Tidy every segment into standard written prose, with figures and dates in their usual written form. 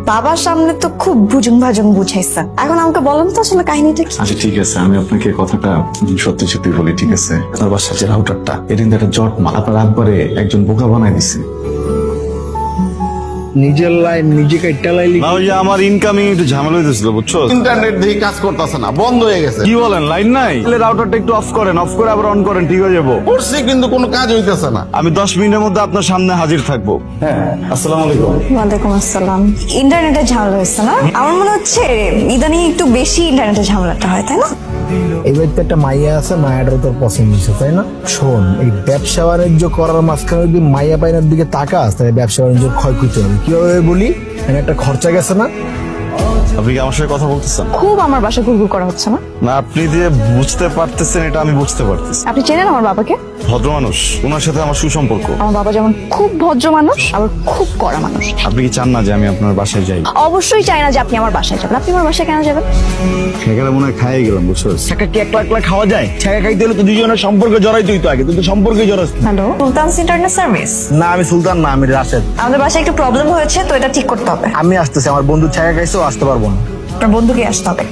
বাবার সামনে তো খুব ভুজুং ভাজুং বুঝাইছেন, এখন আমাকে বলেন তো আসলে কাহিনীটা কি? আচ্ছা ঠিক আছে, আমি আপনাকে কথাটা সত্যি সত্যি বলি, ঠিক আছে? আপনার বাসার যে রাউটারটা, এটা কিন্তু একটা জট মাল, আপনার একবারে একজন বোকা বানাই দিছে। নিজের লাইন নিজে কাইটা লাইলি না, ওই যে আমার ইনকামিং একটু ঝামেলা হইতেছিল, বুঝছো? ইন্টারনেট দিয়ে কাজ করতেছে না, বন্ধ হয়ে গেছে। কি বলেন, লাইন নাই? তাহলে রাউটারটা একটু অফ করেন, অফ করে আবার অন করেন, ঠিক হয়ে যাবো। করছি কিন্তু কোনো কাজ হইতেছে না। আমি 10 মিনিটের মধ্যে আপনার সামনে হাজির থাকবো। হ্যাঁ, আসসালামু আলাইকুম। ওয়ালাইকুম আসসালাম। ইন্টারনেটের ঝামেলা হয়েছে না? আমার মনে হচ্ছে ইদানিং একটু বেশি ইন্টারনেটের ঝামেলাটা হয়, তাই না? এবার তো একটা মাইয়া আছে, মায়াটারও তোর পছন্দ হয়েছে, তাই না? শোন, এই ব্যবসা বাণিজ্য করার মাঝখানে যদি মাইয়া পাইনার দিকে তাকাস তাহলে ব্যবসা বাণিজ্য ক্ষয়ক্ষতি হবে। কিভাবে বলি, এখানে একটা খরচা গেছে না? আপনি কি আমার সাথে কথা বলতেছেন? খুব আমার বাসা ঘুরঘুর করা হচ্ছে না? না, আপনি যে বুঝতে পারতেছেন এটা আমি বুঝতে পারতেছি। আপনি চেনেন আমার বাবাকে? ভদ্র মানুষ, ওনার সাথে আমার সুসম্পর্ক। আমার বাবা যেমন খুব ভদ্র মানুষ, আবার খুব কড়া মানুষ। আপনি কি চান না যে আমি আপনার বাসায় যাই? অবশ্যই চাই না যে আপনি আমার বাসায় যাবেন। আপনি আমার বাসায় কেন যাবেন? সেখানে মনে হয় খাইয়ে গেলাম, বুঝছো? ছাকা কি একলা একলা খাওয়া যায়? ছাকা খাইতে হলে তো দুজনের সম্পর্কে জড়াইতে হইতো আগে, তুই তো সম্পর্কে জড়াস না। Hello, sultans internet service. না, আমি সুলতান না, আমি রাশেদ। আমাদের বাসায় একটু প্রবলেম হয়েছে, তো এটা ঠিক করতে হবে। আমি আসতেছি, আমার বন্ধু ছাকা খাইছে, ও আসতে পারবো না। আপনার বন্ধুকে আসতে হবে।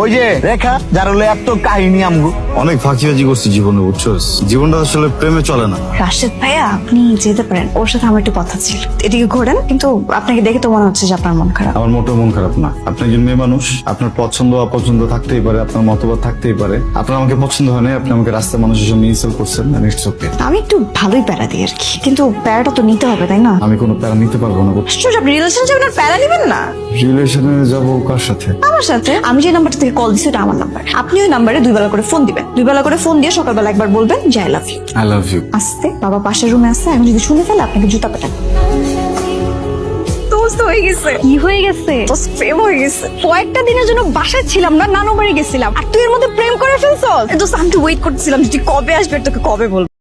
ওই যে রেখা, যার হলো এত কাহিনী আমগো। অনেক ফাঁকিবাজি করছি জীবনে, বুঝছো? জীবনটা আসলে প্রেমে চলে না। রাশেদ ভাইয়া, আপনি যেতে পারেন, ওর সাথে আমার একটু কথা ছিল। এদিকে ঘোরেন, কিন্তু আপনাকে দেখে তো মনে হচ্ছে যে আপনার মন খারাপ। আমার মোটেও মন খারাপ না। আপনি একজন মেয়ে মানুষ, আপনার পছন্দ অপছন্দ থাকতেই পারে, আপনার মতবাদ থাকতেই পারে। আপনার আমাকে পছন্দ হয় না, আপনি আমাকে রাস্তার মানুষের সামনে ইনসাল্ট করছেন, ইটস ওকে। আমি একটু ভালোই প্যারা দিই আর কি, কিন্তু প্যারাটা তো নিতে হবে, তাই না? আমি কোনো প্যারা নিতে পারবো না। আশ্চর্য, আপনি রিলেশন যাবেন আর প্যারা নেবেন না? রিলেশনে যাবো কার সাথে? আমার সাথে। আমি যে নাম্বারটা থেকে কল দিচ্ছি ওটা আমার নাম্বার। আপনি ওই নাম্বারে 2 বেলা করে ফোন দিবেন। 2 বেলা করে ফোন দিয়ে সকালবেলা একবার বলবেন যে I love you. I love you. আস্তে, বাবা পাশের রুমে আছে, আমি যদি শুনে ফেলে আপনাকে জুতা পেটান। দোস্ত হয়ে গেছে। কি হয়ে গেছে? দোস্ত প্রেম হয়ে গেছে। কয়েকটা দিনের জন্য বাসায় ছিলাম না, নানু বাড়ি গেছিলাম, আর তুই এর মধ্যে প্রেম করে ফেলছস। দোস্ত আমি তো ওয়েট করতেছিলাম যে তুই কবে আসবে, তোকে কবে বলবো।